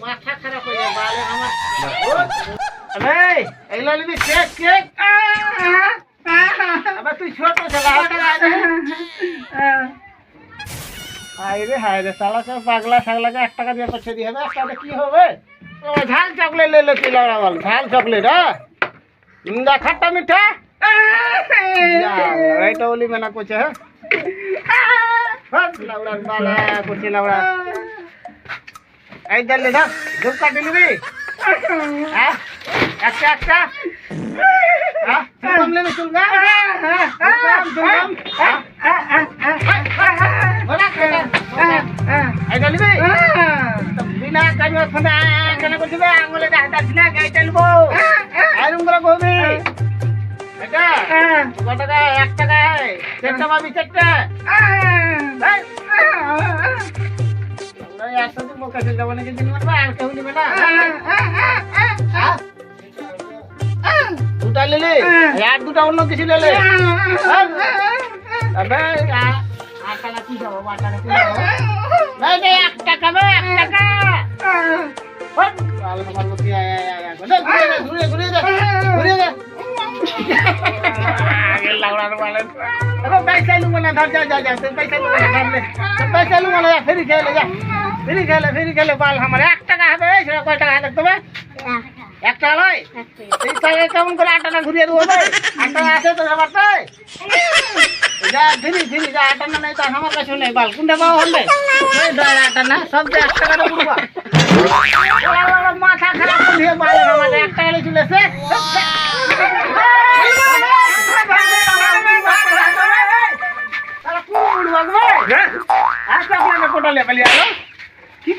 মাথা খারাপ হয়ে যাবে এগুলো নিবি কেক কেক আবার তুই ছোট ছেলে হায় রে সালা সব পাগলা ছাগলাকে 1 টাকা দিয়ে পয়সা দিয়ে হবে 1 টাকা কি হবে ঝাল চকলেট লে তুই লাউড়া বল ঝাল চকলেট ইন্দা খাট্টা মিঠা এইটা বলি মেনা করছে হ্যাঁ লাউড়ার বালা করছে লাউড়া এই দিলে না ধূপটা দিবি হ্যাঁ একটা হ্যাঁ চুলকাম নেবে চুলকাম চুলকাম এই দিবি বিনা কাজ ফোনে কেন করছিস আঙুলে হাতাছি না গাই চালবো আইরুম করে কবি এটা কত টাকা 1 টাকা চারটা পাবি চারটা একসাথে মোকা চলে যাবো নাকি দিন মারবা আর কেউ নিবে না দুটা লেলে আর দুটা অন্য কিছু লেলে আবে আটানা কি যাবো আটানা কি যাবো ভাই 1 টাকা বে 1 টাকা হট আলো মারবো কি আয়া ঘুরে ঘুরে দে আগে লাউড়ার वाले अबे पैसा लूंगा ना धर जा तुम पैसा लूंगा धर ले पैसा लूंगा ना फिर खेले बाल हमारे 1 টাকা হবে সেটা কয় টাকা লাগবে তবে 1 টাকা লয় এই টাকা কেমন করে 8 টাকা ঘুরিয়ে দেবো ভাই 8 টাকা আছে তো আমার তাই যা ধীরে যা 8 টাকা নাই তো আমার কাছে নেই বাল কোনটা পাও হলে ওই 8 টাকা না সব 1 টাকা দেবো মাথা খারাপ করে বাল আমাদের 1 টাকা চলেছে কোটা লেভেল কি